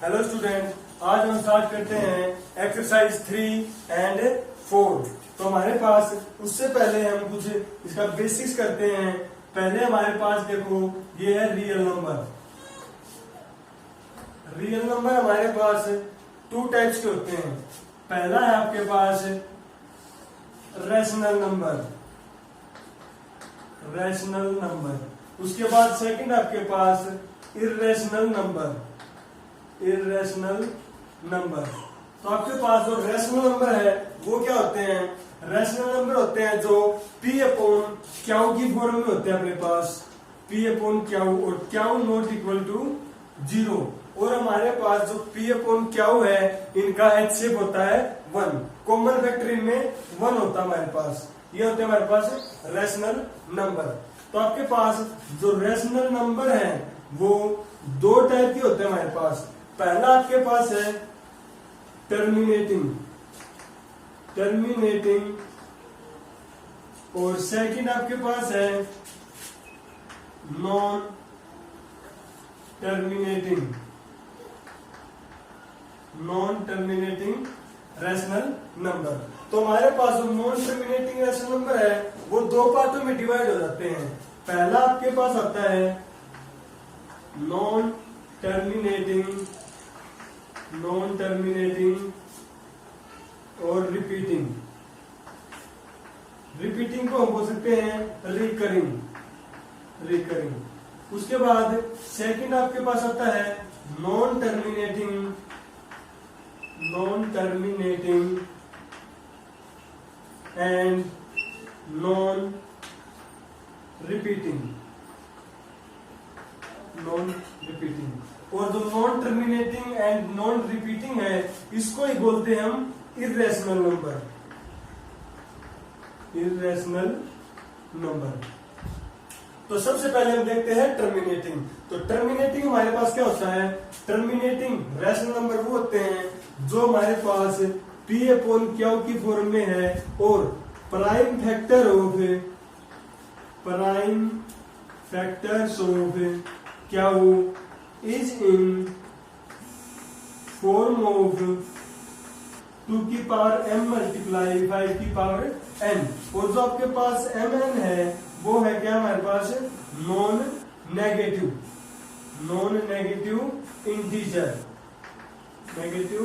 Hello student, आज हम start करते हैं एक्सरसाइज 3 एंड 4। तो हमारे पास उससे पहले हम कुछ इसका बेसिक्स करते हैं। पहले हमारे पास देखो ये है रियल नंबर। रियल नंबर हमारे पास 2 टाइप्स के होते हैं। पहला है आपके पास रैशनल नंबर, रैशनल नंबर। उसके बाद सेकंड आपके पास इर्रेशनल नंबर, इर्रेशनल नंबर। तो आपके पास जो रैशनल नंबर है वो क्या होते हैं? रैशनल नंबर होते हैं जो P अपॉन क्यू की फॉर्म में होते हैं अपने पास, P अपॉन क्यू, और क्यू नॉट इक्वल टू 0। और हमारे पास जो P अपॉन क्यू है इनका HCF होता है 1। कॉमन फैक्टर इनमें 1 होता है हमारे पास। ये होते हैं हमारे पास रैशनल नंबर। तो आपके पास जो रैशनल नंबर है वो 2 टाइप के होते हैं हमारे पास। पहला आपके पास है टर्मिनेटिंग, टर्मिनेटिंग, और सेकंड आपके पास है non terminating, non terminating rational number. तो हमारे पास जो नॉन टर्मिनेटिंग रैशनल नंबर है वो 2 पार्टों में डिवाइड हो जाते हैं। पहला आपके पास आता है नॉन टर्मिनेटिंग, नॉन टर्मिनेटिंग और रिपीटिंग। रिपीटिंग को हम बोल सकते हैं रिकरिंग, रिकरिंग। उसके बाद सेकंड आपके पास आता है non terminating, non terminating and non repeating, non repeating. और जो non terminating and non repeating है इसको ही बोलते हैं हम इर्रेशनल नंबर, इर्रेशनल नंबर। तो सबसे पहले हम देखते हैं टर्मिनेटिंग। तो टर्मिनेटिंग हमारे पास क्या होता है? टर्मिनेटिंग रैशनल नंबर वो होते हैं जो हमारे पास P अपॉन क्यू की फॉर्म में है और prime factor of, prime factors of Q is in form of 2 की पावर m मल्टीप्लाई 5 की पावर n। और जो आपके पास mn है वो है क्या हमारे पास? Non negative, non negative integer, negative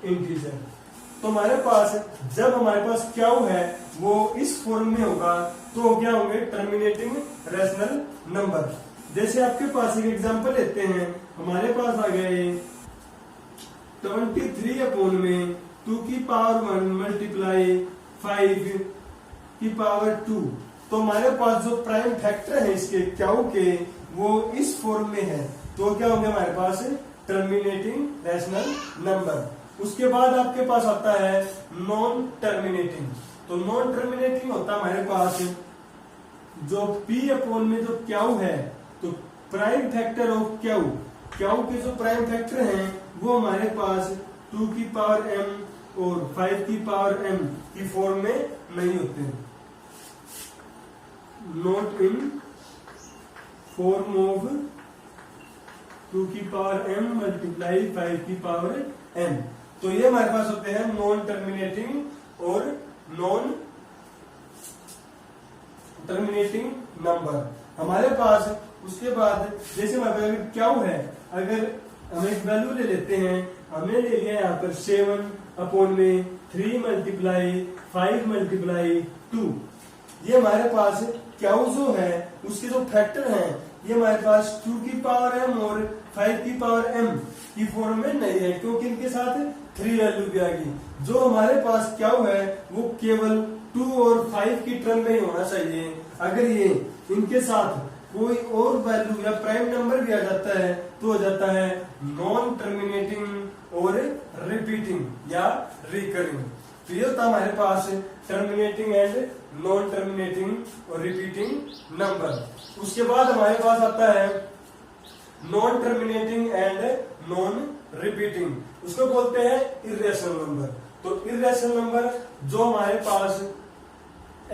integer. तो हमारे पास जब हमारे पास क्या है वो इस फॉर्म में होगा तो क्या होंगे? Terminating rational number. जैसे आपके पास एक एग्जांपल लेते हैं। हमारे पास आ गए 23 अपॉन में 2 की पावर 1 मल्टीप्लाई 5 की पावर 2। तो हमारे पास जो प्राइम फैक्टर है इसके क्यू के वो इस फॉर्म में है तो क्या होंगे हमारे पास? Terminating rational number. उसके बाद आपके पास आता है नॉन टर्मिनेटिंग। तो नॉन टर्मिनेटिंग होता है हमारे पास जो P अपॉन में जो क्यू है, तो prime factor of Q, Q के जो प्राइम फैक्टर हैं वो हमारे पास 2 की पावर m और 5 की पावर m की फॉर्म में नहीं होते हैं, नॉट इन फॉर्म ऑफ 2 की पावर m मल्टीप्लाई 5 की पावर m। तो ये हमारे पास होते हैं नॉन टर्मिनेटिंग और नॉन टर्मिनेटिंग नंबर हमारे पास। उसके बाद जैसे हमारे पास क्या है, अगर हम एक वैल्यू ले लेते हैं, हमने ले लिया यहाँ पर 7 अपॉन में 3 मल्टीप्लाई 5 मल्टीप्लाई 2। ये हमारे पास क्या जो है उसके जो फैक्टर हैं ये हमारे पास 2 की पावर m और 5 की पावर m की फॉर्म में नहीं है क्योंकि इनके साथ 3 वैल्यू भी आ गई। जो हमारे पास क्या है वो केवल 2 और 5 की टर्म में ही होना चाहिए। अगर ये इनके साथ कोई और वैल्यू या प्राइम नंबर भी आ जाता है तो हो जाता है नॉन टर्मिनेटिंग और रिपीटिंग या रिकरिंग। तो ये होता है हमारे पास टर्मिनेटिंग एंड नॉन टर्मिनेटिंग और रिपीटिंग नंबर। उसके बाद हमारे पास आता है non terminating and non repeating, उसको बोलते हैं इर्रेशनल नंबर। तो इर्रेशनल नंबर जो हमारे पास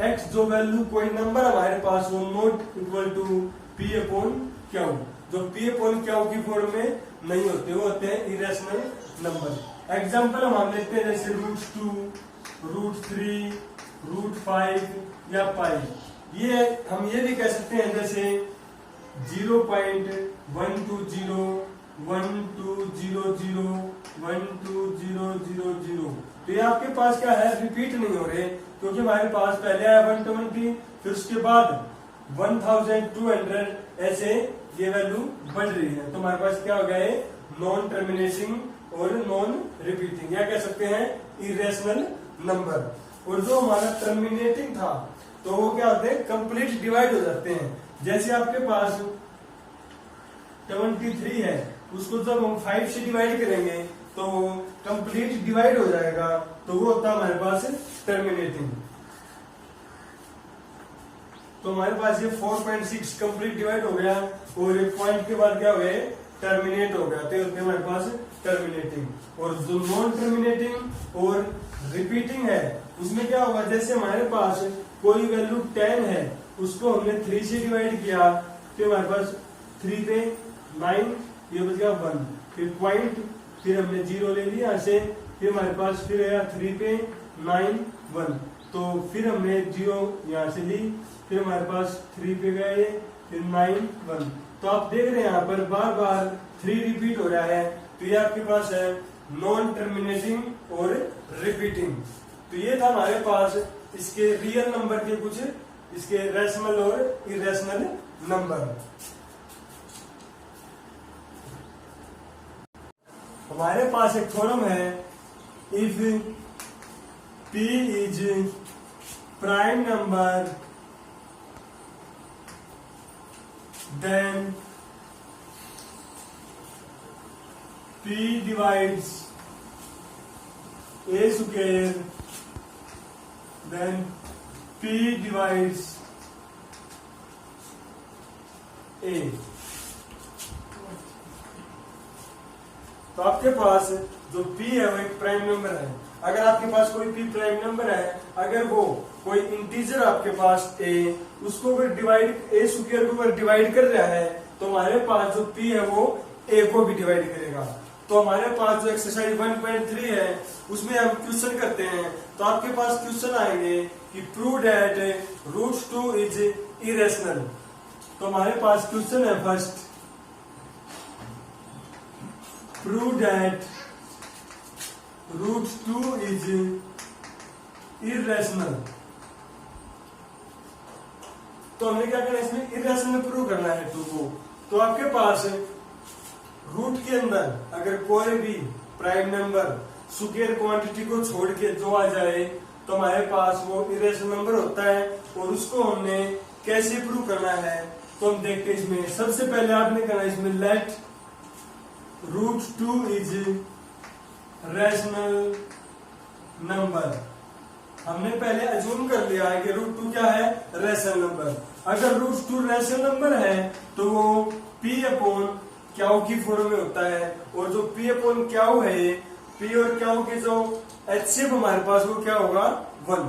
x जो वैल्यू कोई नंबर हमारे पास वो not equal to P upon q, जो P अपॉन क्यू की फॉर्म में नहीं होते, वो होते हैं इरेशनल नंबर। एग्जाम्पल हम लेते हैं जैसे √2, √3, √5 या पाई। ये हम ये भी कह सकते हैं जैसे 0.1200120000। तो ये आपके पास क्या है, रिपीट नहीं हो रहे, क्योंकि हमारे पास पहले आया 120, फिर उसके बाद 1200, ऐसे ये वैल्यू बढ़ रही है। तो हमारे पास क्या हो गया है, नॉन टर्मिनेटिंग और नॉन रिपीटिंग, या कह सकते हैं इरेशनल नंबर। और जो हमारा टर्मिनेटिंग था तो वो क्या होते हैं, कंप्लीट डिवाइड हो जाते हैं। जैसे आपके पास 23 है, उसको जब हम 5 से डिवाइड करेंगे तो वो कंप्लीट डिवाइड हो जाएगा, तो वो होता है हमारे पास टर्मिनेटिंग। तो हमारे पास ये 4.6 कंप्लीट डिवाइड हो गया, और एक पॉइंट के बाद क्या हो गया, टर्मिनेट हो गया, तो होते हैं हमारे पास टर्मिनेटिंग। और जो नॉन टर्मिनेटिंग और रिपीटिंग है उसमें क्या होगा, जैसे हमारे पास कोई वैल्यू 10 है, उसको हमने 3 से डिवाइड किया, तो हमारे पास 3 पे 9, ये बच गया 1, फिर पॉइंट, फिर हमने 0 ले लिया ऐसे, फिर हमारे पास फिर आया 3 पे 9 1, तो फिर हमने 0 यहाँ से ली, फिर हमारे पास 3 पे गए, फिर 9 1। तो आप देख रहे हैं यहाँ पर बार बार 3 रिपीट हो रहा है, तो ये आपके पास है नॉन टर्मिनेटिंग और रिपीटिंग। तो ये था हमारे पास इसके रियल नंबर के कुछ इसके रैशनल और इरेशनल नंबर। हमारे पास एक थ्योरम है, if p is prime number then p divides a square, then p divides a। तो आपके पास जो p है वो एक प्राइम नंबर है। अगर आपके पास कोई p प्राइम नंबर है, अगर वो कोई इंटीजर आपके पास a, उसको अगर डिवाइड a स्क्वायर को अगर डिवाइड कर रहा है, तो हमारे पास जो p है वो a को भी डिवाइड करेगा। तो हमारे पास जो एक्सरसाइज 1.3 है उसमें हम क्वेश्चन करते हैं, तो आपके पास क्वेश्चन आएंगे कि प्रूव दैट √2 इज इरेशनल। तो हमारे पास क्वेश्चन है first, prove that √2 is irrational. तो हमने क्या करना है, इसमें इरेशनल प्रूव करना है 2 को। तो आपके पास रूट के अंदर अगर कोई भी प्राइम नंबर स्क्वायर क्वांटिटी को छोड़ के जो आ जाए, तो हमारे पास वो इरेशनल नंबर होता है। और उसको हमने कैसे प्रूव करना है, तो हम देखते हैं इसमें सबसे पहले आपने करना है इसमें लेट √2 इज रैशनल नंबर। हमने पहले अज्यूम कर लिया है कि √2 क्या है, रैशनल नंबर। अगर √2 रैशनल नंबर है तो वो p अपॉन क्याऊ की फॉर्म में होता है, और जो p अपॉन क्याऊ है, p और क्याऊ के जो एचसीएफ हमारे पास वो क्या होगा 1।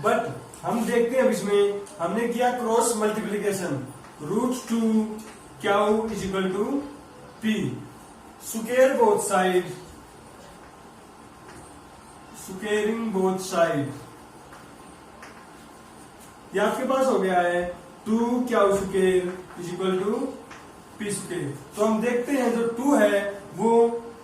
बट हम देखते हैं अब इसमें हमने किया cross multiplication, √2 q is equal to p, square both side, squaring both side, ये आपके पास हो गया है 2 q square is equal to p square. तो हम देखते हैं जो 2 है वो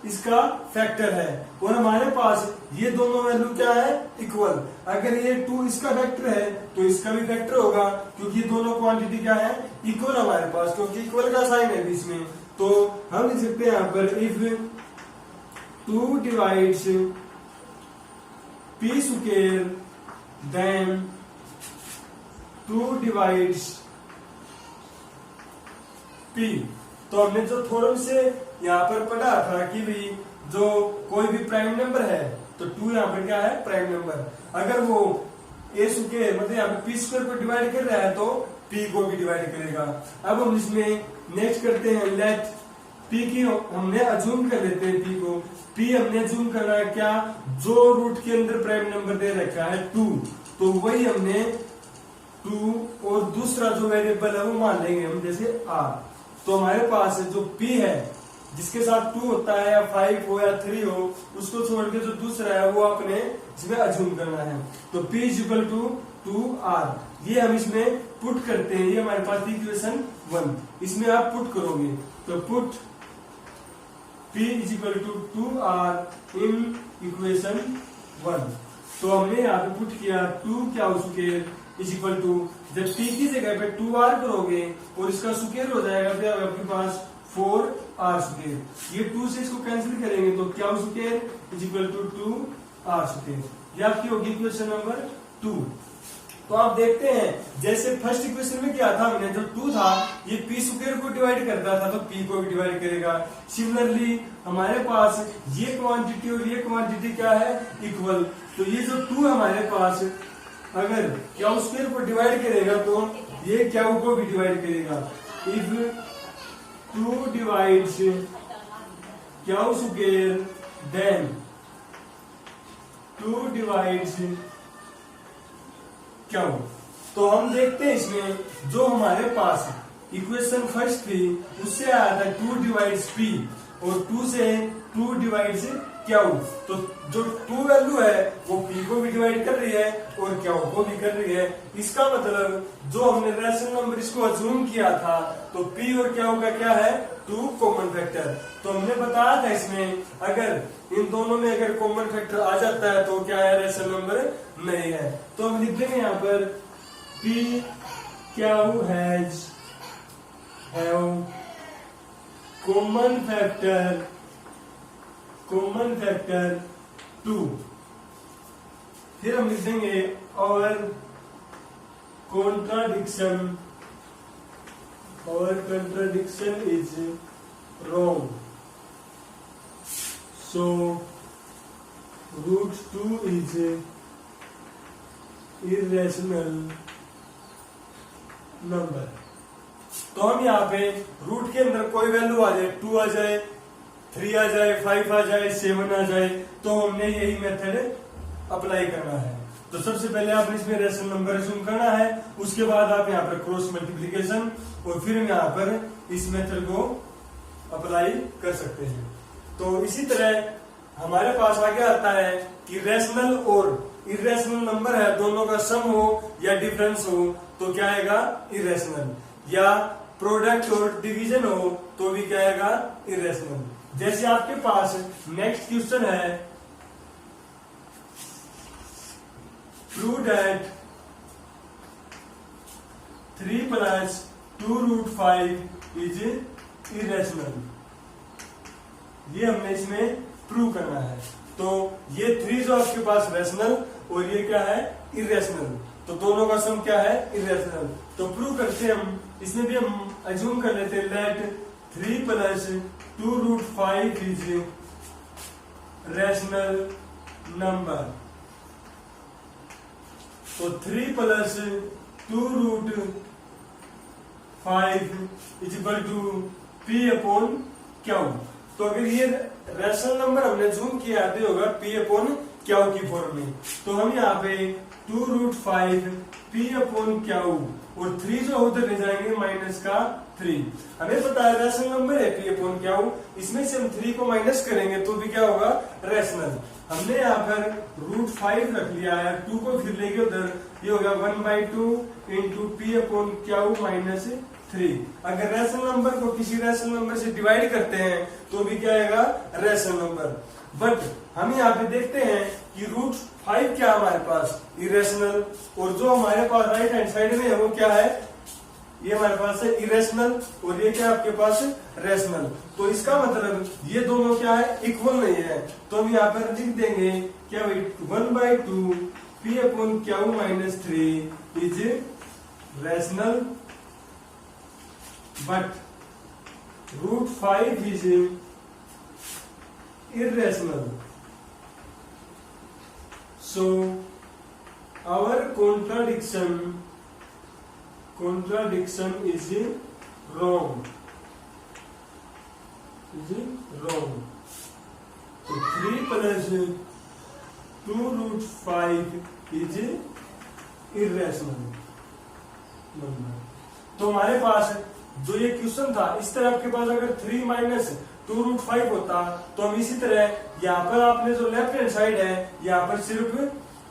इसका फैक्टर है, और हमारे पास ये दोनों वैल्यू क्या है, इक्वल। अगर ये 2 इसका फैक्टर है तो इसका भी फैक्टर होगा, क्योंकि दोनों क्वांटिटी क्या है, इक्वल हमारे पास, क्योंकि इक्वल का साइन है बीच में। तो हम लिख सकते हैं यहाँ पर if 2 divides p square then 2 divides p। तो हमने जो थ्योरम से यहाँ पर पढ़ा था कि भाई जो कोई भी प्राइम नंबर है तो 2 यहाँ पर क्या है, प्राइम नंबर। अगर वो a स्क्वायर मतलब यहाँ पे p स्क्वायर को डिवाइड कर रहा है तो p को भी डिवाइड करेगा। अब हम इसमें नेक्स्ट करते हैं लेट p की हमने अज्यूम कर लेते हैं, p को p हमने अज्यूम करना है क्या, जो रूट के अंदर प्राइम नंबर दे रखा है 2, तो वही हमने 2 और दूसरा जो वेरिएबल है वो मान लेंगे हम जैसे r। तो हमारे पास जो p है जिसके साथ 2 होता है या 5 हो या 3 हो, उसको छोड़ के जो दूसरा है वो आपने इसमें अज्यूम करना है। तो P is equal to 2R, ये हम इसमें पुट करते हैं। ये हमारे पास इक्वेशन 1, इसमें आप पुट करोगे तो put P is equal to 2R in equation 1। तो हमने यहाँ पे पुट किया 2 क्या स्क्वायर इज इक्वल टू, जब P की जगह पे 2R करोगे और इसका स्क्वायर हो जाएगा तो आपके पास 4R स्क्वायर। ये 2 से इसको कैंसिल करेंगे तो क्या square is equal to 2R square. ये आपकी होगी इक्वेशन नंबर 2। तो आप देखते हैं जैसे फर्स्ट इक्वेशन में क्या था, हमने जो 2 था ये P स्क्वायर को डिवाइड करता था तो P को भी डिवाइड करेगा। सिमिलरली हमारे पास ये क्वांटिटी और ये क्वांटिटी क्या है, इक्वल। तो ये जो 2 हमारे पास अगर क्या स्क्वायर को डिवाइड करेगा तो ये क्या को भी डिवाइड करेगा। इफ 2 डिवाइड्स क्या स्क्वायर देन 2 डिवाइड्स क्या। तो हम देखते हैं इसमें जो हमारे पास इक्वेशन फर्स्ट थी उससे आया था 2 डिवाइड्स P और 2 से 2 डिवाइड्स क्या। तो जो 2 वैल्यू है वो P को भी डिवाइड कर रही है और क्या को भी कर रही है। इसका मतलब जो हमने रेशनल नंबर इसको अज्यूम किया था तो P और क्या का क्या है 2 कॉमन फैक्टर। तो हमने बताया था इसमें अगर इन दोनों में अगर कॉमन फैक्टर आ जाता है तो क्या है, रेशनल नंबर नहीं है। तो हम लिख देंगे यहाँ पर P क्या हैज हैव कॉमन फैक्टर 2। फिर हम लिख देंगे और contradiction is wrong, so root 2 is irrational number। तो हम यहाँ पे रूट के अंदर कोई वैल्यू आ जाए, 2 आ जाए, 3 आ जाए, 5 आ जाए, 7 आ जाए, तो हमने यही मेथड अप्लाई करना है। तो सबसे पहले आपने इसमें रेशनल नंबर अज्यूम करना है, उसके बाद आप यहाँ पर क्रॉस मल्टीप्लिकेशन और फिर यहाँ पर इस मेथड को अप्लाई कर सकते हैं। तो इसी तरह हमारे पास आगे आता है कि रेशनल और इरेशनल नंबर है, दोनों का सम हो या डिफरेंस हो तो क्या आएगा, इरेशनल। या प्रोडक्ट और डिवीजन हो तो भी क्या आएगा, इरेशनल। जैसे आपके पास नेक्स्ट क्वेश्चन है, प्रूव दैट 3 + 2√5 इज इरेशनल। ये हमने इसमें प्रूव करना है। तो ये 3 जो आपके पास रेशनल और ये क्या है, इरेशनल, तो दोनों का सम क्या है, इरेशनल। तो प्रूव करते हैं हम, इसमें भी हम अज्यूम कर लेते हैं लेट 3 + 2√5 इज रेशनल नंबर। तो 3 + 2√5 इज इक्वल टू P/Q। तो अगर ये रेशनल नंबर हमने जूम किया तो होगा P/Q की फॉर्म में। तो हम यहाँ पे 2√5 P/Q और 3 जो उधर ले जाएंगे माइनस का 3। हमें पता है रेशनल नंबर है P/Q, इसमें से हम 3 को माइनस करेंगे तो भी क्या होगा, रेशनल। हमने यहाँ पर √5 रख लिया है, 2 को फिर लेके उधर, ये होगा 1/2 इंटू P/Q - 3। अगर रेशनल नंबर को किसी रेशनल नंबर से डिवाइड करते हैं तो भी क्या आएगा, रेशनल नंबर। बट हम यहाँ पे देखते हैं कि √5 क्या हमारे पास, इरेशनल, और जो हमारे पास राइट हैंड साइड में है वो क्या है, ये हमारे पास है इरेशनल और ये क्या आपके पास है, रेशनल। तो इसका मतलब ये दोनों क्या है, इक्वल नहीं है। तो हम यहाँ पर लिख देंगे क्या भाई, 1/2 P/Q - 3 is rational but √5 is irrational. So our contradiction is wrong. So 3 + 2√5 is irrational number। तो हमारे पास जो ये क्वेश्चन था, इस तरह आपके पास अगर 3 - 2√5 होता, तो हम इसी तरह यहाँ पर आपने जो लेफ्ट हैंड साइड है यहाँ पर सिर्फ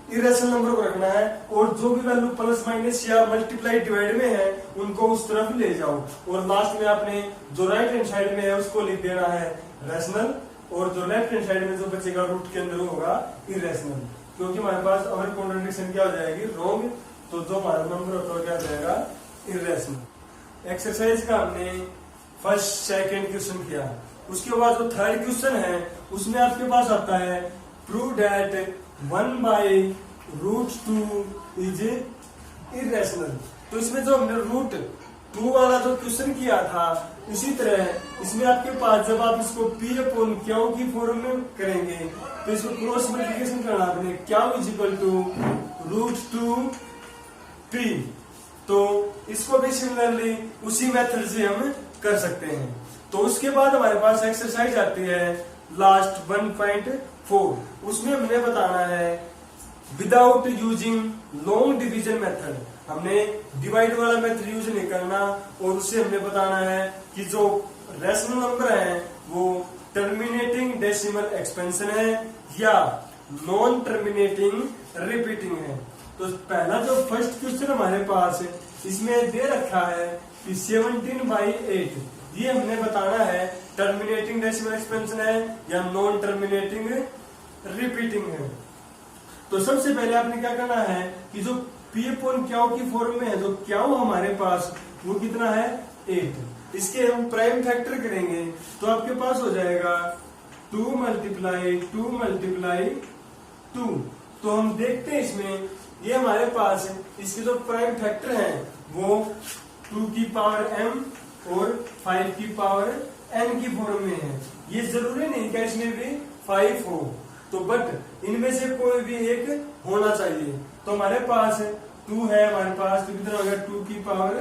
इरेशनल नंबर को रखना है, और जो भी वैल्यू प्लस माइनस या मल्टीप्लाई डिवाइड में है उनको उस तरफ ले जाओ, और लास्ट में आपने जो राइट हैंड साइड में है उसको लिख देना है रेशनल, और जो लेफ्ट हैंड साइड में जो बचेगा रूट के अंदर होगा इरेशनल, क्योंकि हमारे पास अवर कॉन्ट्रडिक्शन क्या हो जाएगी, रॉन्ग, तो जो हमारा नंबर होता है क्या हो जाएगा, इरेशनल। एक्सरसाइज का हमने फर्स्ट सेकंड क्वेश्चन किया, उसके बाद जो थर्ड क्वेश्चन है उसमें आपके पास आता है प्रूव दैट 1/√2 इज इरेशनल। तो इसमें जो हमने √2 वाला जो क्वेश्चन किया था उसी तरह इसमें आपके पास जब आप इसको P/Q की फॉर्म में करेंगे तो इसको क्रॉस मल्टीप्लिकेशन करना आपने, Q = √2P, तो इसको भी सिमिलरली उसी मेथड से हम कर सकते हैं। तो उसके बाद हमारे पास एक्सरसाइज आती है लास्ट 1.4, उसमें हमने बताना है without using long division method, हमने डिवाइड वाला मेथड यूज नहीं करना, और उससे हमने बताना है कि जो रेशनल नंबर है वो टर्मिनेटिंग डेसिमल एक्सपेंशन है या नॉन टर्मिनेटिंग रिपीटिंग है। तो पहला जो फर्स्ट क्वेश्चन हमारे पास है इसमें दे रखा है कि 17/8, ये हमने बताना है टर्मिनेटिंग डेसिमल एक्सपेंशन है या नॉन टर्मिनेटिंग रिपीटिंग है। तो सबसे पहले आपने क्या करना है कि जो P/Q की फॉर्म में है, जो Q हमारे पास वो कितना है 8, इसके हम प्राइम फैक्टर करेंगे तो आपके पास हो जाएगा 2 × 2 × 2। तो हम देखते हैं इसमें ये हमारे पास इसके जो प्राइम फैक्टर है वो 2 की पावर m और 5 की पावर n की फॉर्म में है। ये जरूरी नहीं कि इसमें भी 5 हो, तो बट इनमें से कोई भी एक होना चाहिए। तो हमारे पास 2 है, हमारे पास तो कितना हो गया 2 की पावर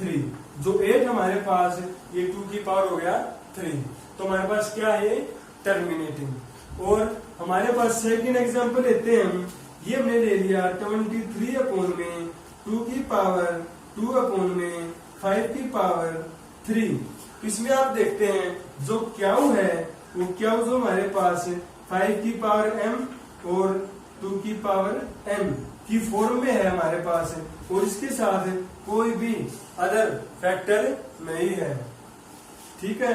3, जो 8 हमारे पास ये 2 की पावर हो गया 3, तो हमारे पास क्या है टर्मिनेटिंग। और हमारे पास सेकंड एग्जांपल लेते हैं हम, ये हमने ले लिया 23/2 की पावर 2/5 की पावर 3। इसमें आप देखते हैं जो Q है वो Q जो हमारे पास 5 की पावर m और 2 की पावर n की फॉर्म में है हमारे पास, और इसके साथ कोई भी अदर फैक्टर नहीं है, ठीक है।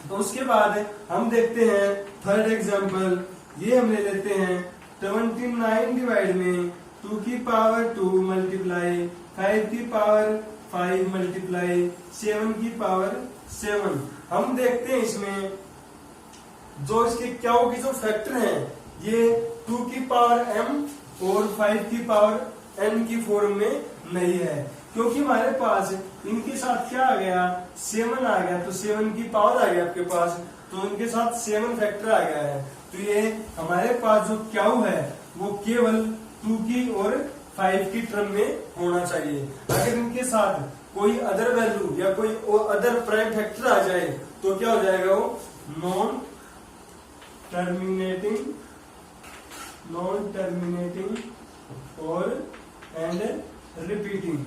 तो उसके बाद हम देखते हैं थर्ड एग्जांपल, ये हम ले लेते हैं 29 में 2 की पावर 2 × 5 की पावर 5 × 7 की पावर 7। हम देखते हैं इसमें जो इसके Q की जो फैक्टर है ये 2 की पावर m और 5 की पावर n की फॉर्म में नहीं है, क्योंकि हमारे पास इनके साथ क्या आ गया 7 आ गया, तो 7 की पावर आ गया आपके पास, तो इनके साथ 7 फैक्टर आ गया है। तो ये हमारे पास जो Q है वो केवल 2 की और 5 की टर्म में होना चाहिए। अगर इनके साथ कोई अदर वैल्यू या कोई अदर प्राइम फैक्टर आ जाए तो क्या हो जाएगा वो नॉन टर्मिनेटिंग और एंड रिपीटिंग,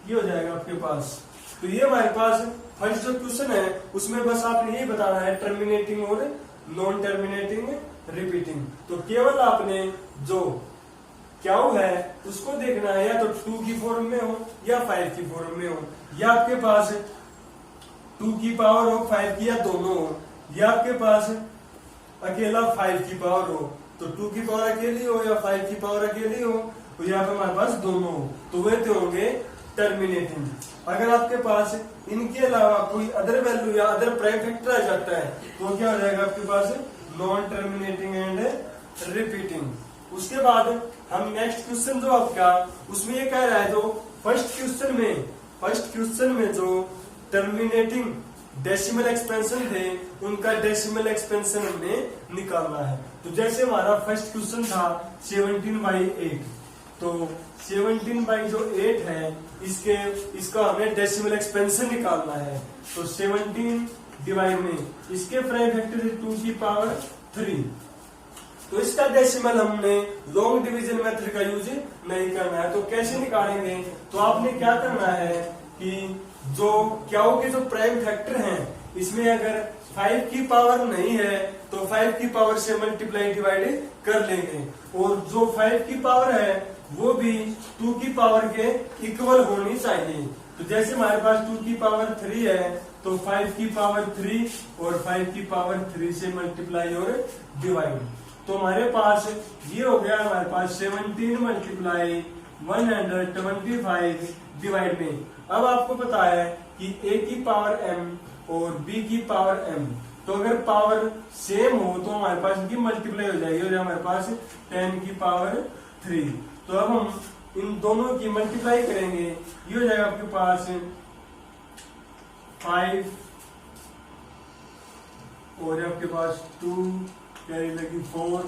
ये हो जाएगा आपके पास। तो ये हमारे पास फर्स्ट जो क्वेश्चन है उसमें बस आपने यही बताना है टर्मिनेटिंग और नॉन टर्मिनेटिंग रिपीटिंग। तो केवल आपने जो Q है उसको देखना है, या तो 2 की फॉर्म में हो या 5 की फॉर्म में हो, या आपके पास 2 की पावर हो 5 की या दोनों हो, या आपके पास अकेला 5 की पावर हो, तो 2 की पावर अकेली हो या 5 की पावर अकेली हो, तो यहाँ पे हमारे पास दोनों हो, तो वे तो होंगे टर्मिनेटिंग। अगर आपके पास इनके अलावा कोई अदर वैल्यू या अदर प्राइम फैक्टर आ जाता है तो क्या हो जाएगा आपके पास नॉन टर्मिनेटिंग एंड रिपीटिंग। उसके बाद हम नेक्स्ट क्वेश्चन जो आपका उसमें ये कह रहा है जो फर्स्ट क्वेश्चन में जो टर्मिनेटिंग डेसिमल एक्सपेंशन थे उनका डेसिमल एक्सपेंशन हमने निकालना है। तो जैसे हमारा फर्स्ट क्वेश्चन था 17/8, तो 17/8 है इसका हमें डेसिमल एक्सपेंशन निकालना है। तो 17 डिवाइड में इसके प्राइम फैक्टर 2 की पावर 3, तो इसका डेसिमल हमने लॉन्ग डिवीजन मेथड का यूज नहीं करना है। तो कैसे निकालेंगे, तो आपने क्या करना है कि जो Q के जो प्राइम फैक्टर हैं इसमें अगर 5 की पावर नहीं है तो 5 की पावर से मल्टीप्लाई डिवाइड कर लेंगे, और जो 5 की पावर है वो भी 2 की पावर के इक्वल होनी चाहिए। तो जैसे हमारे पास 2 की पावर 3 है तो 5 की पावर 3 और 5 की पावर 3 से मल्टीप्लाई और डिवाइड। तो हमारे पास ये हो गया हमारे पास 17 मल्टीप्लाई 125 डिवाइड में। अब आपको पता है कि a की पावर m और b की पावर m, तो अगर पावर सेम हो तो हमारे पास इनकी मल्टीप्लाई हो जाएगी, और हमारे पास 10 की पावर 3। तो अब हम इन दोनों की मल्टीप्लाई करेंगे, ये हो जाएगा आपके पास 5 और आपके पास 2 कैरी लगी 4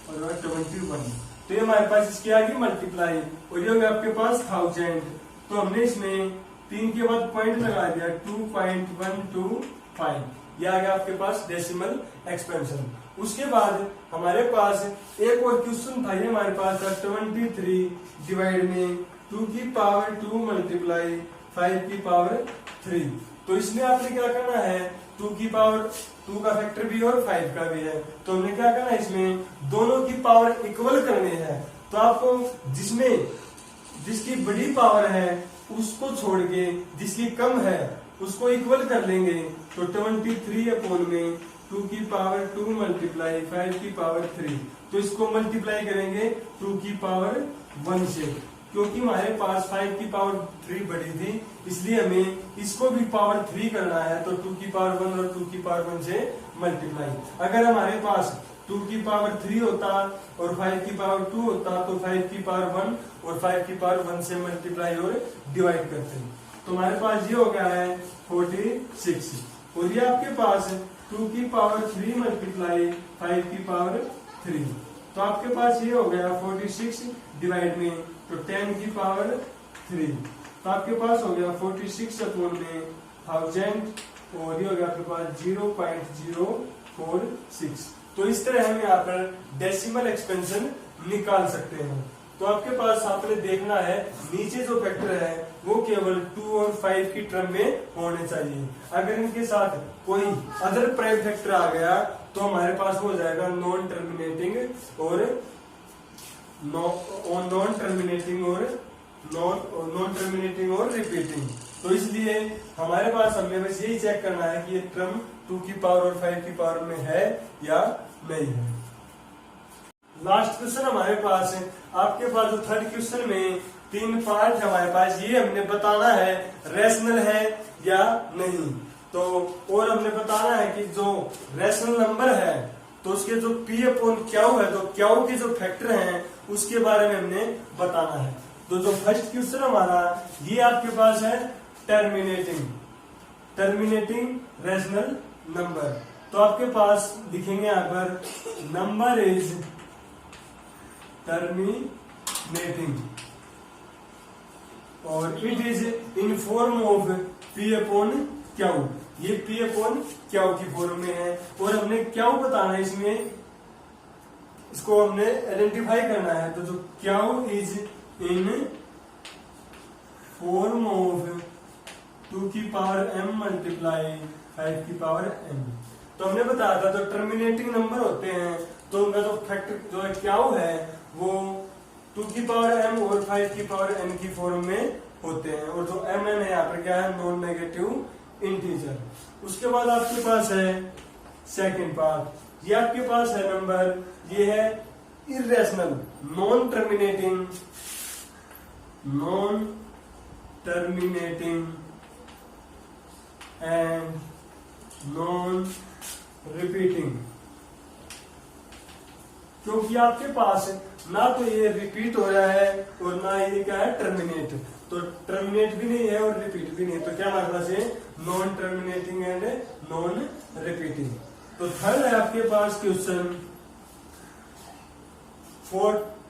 और 21। तो ये हमारे पास इसकी आ गई मल्टीप्लाई, और ये होगा आपके पास 1000। तो हमने इसमें 3 के बाद पॉइंट लगा दिया 2.125, ये आ गया आपके पास डेसिमल एक्सपेंशन। उसके बाद हमारे पास एक और क्वेश्चन था, ये हमारे पास था 23 डिवाइड में 2 की पावर 2 मल्टीप्लाई 5 की पावर 3। तो इसमें आपने क्या करना है, 2 की पावर 2 का फैक्टर भी और 5 का भी है, तो हमने क्या करना है, इसमें दोनों की पावर इक्वल करनी है। तो आपको जिसकी बड़ी पावर है उसको छोड़ के जिसकी कम है उसको इक्वल कर लेंगे। तो 23 अपॉन में 2 की पावर 2 मल्टीप्लाई 5 की पावर 3, तो इसको मल्टीप्लाई करेंगे 2 की पावर 1 से, क्योंकि हमारे पास 5 की पावर 3 बड़ी थी, इसलिए हमें इसको भी पावर 3 करना है। तो 2 की पावर 1 और 2 की पावर 1 से मल्टीप्लाई। अगर हमारे पास 2 की पावर 3 होता और 5 की पावर 2 होता तो 5 की पावर 1 और 5 की पावर 1 से मल्टीप्लाई और डिवाइड करते हैं। तो हमारे पास ये हो गया है 46, और ये आपके पास 2 की पावर 3 मल्टीप्लाई 5 की पावर 3, तो आपके पास ये हो गया 46 डिवाइड में तो 10 की पावर 3, तो आपके पास हो गया 46 अपॉन में 1000, और ये हो गया आपके पास 0.046। तो इस तरह हम यहाँ पर डेसिमल एक्सपेंशन निकाल सकते हैं। तो आपके पास आपने देखना है नीचे जो फैक्टर है वो केवल 2 और 5 की टर्म में होने चाहिए। अगर इनके साथ कोई अदर प्राइम फैक्टर आ गया तो हमारे पास हो जाएगा नॉन टर्मिनेटिंग और रिपीटिंग। तो इसलिए हमारे पास हमें बस यही चेक करना है कि ये टर्म 2 की पावर और 5 की पावर में है या नहीं है। लास्ट क्वेश्चन हमारे पास है, आपके पास जो थर्ड क्वेश्चन में 3 पार्ट हमारे पास, ये हमने बताना है रेशनल है या नहीं। तो और हमने बताना है कि जो रेशनल नंबर है तो उसके जो P अपॉन क्यू है, तो क्यू के जो फैक्टर हैं उसके बारे में हमने बताना है। तो जो फर्स्ट क्वेश्चन हमारा ये आपके पास है टर्मिनेटिंग रेशनल नंबर। तो आपके पास लिखेंगे यहाँ पर नंबर इज टर्मिनेटिंग और it is in form of P upon Q. ये P अपॉन क्यू की फॉर्म में है, और हमने क्यू बताना है, इसमें इसको हमने आइडेंटिफाई करना है। तो जो Q is in form of 2 की पावर m मल्टीप्लाई 5 की पावर m। तो हमने बताया था जो टर्मिनेटिंग नंबर होते हैं तो उनका जो फैक्टर जो क्यू है वो 2 की पावर m और 5 की पावर n की फॉर्म में होते हैं, और जो m n है यहाँ पर क्या है, नॉन नेगेटिव इंटीजर। उसके बाद आपके पास है सेकंड पार्ट, ये आपके पास है नंबर, ये है irrational non terminating and non repeating. क्योंकि आपके पास ना तो ये रिपीट हो रहा है और ना ये क्या है टर्मिनेट, तो टर्मिनेट भी नहीं है और रिपीट भी नहीं है, तो क्या हमारे पास है non terminating and non repeating. तो थर्ड है आपके पास क्वेश्चन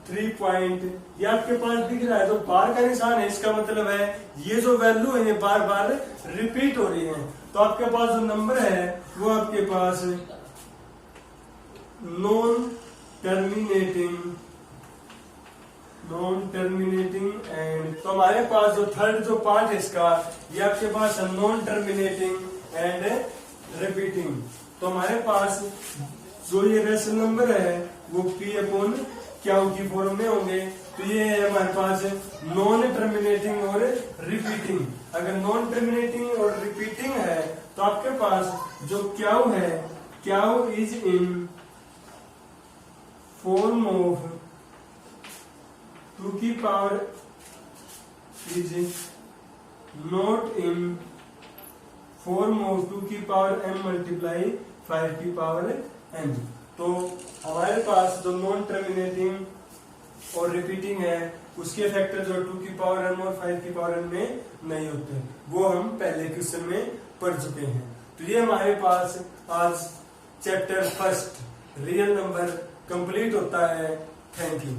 3 पॉइंट, ये आपके पास दिख रहा है, तो बार का निशान है, इसका मतलब है ये जो वैल्यू है ये बार बार रिपीट हो रही है। तो आपके पास जो नंबर है वो आपके पास नॉन टर्मिनेटिंग एंड, तो हमारे पास जो थर्ड जो पार्ट है इसका, ये आपके पास नॉन टर्मिनेटिंग एंड रिपीटिंग। तो हमारे पास जो ये रेशनल नंबर है वो P अपॉन क्यू की फॉर्म में होंगे। तो ये है हमारे पास नॉन टर्मिनेटिंग और रिपीटिंग। अगर नॉन टर्मिनेटिंग और रिपीटिंग है तो आपके पास जो क्यू है, Q is in form of 2 की power is not in form of 2 की पावर m मल्टीप्लाई 5 की पावर n। तो हमारे पास जो नॉन टर्मिनेटिंग और रिपीटिंग है उसके फैक्टर जो 2 की पावर n और 5 की पावर n में नहीं होते, वो हम पहले क्वेश्चन में पढ़ चुके हैं। तो ये हमारे पास आज chapter first real number complete होता है। Thank you.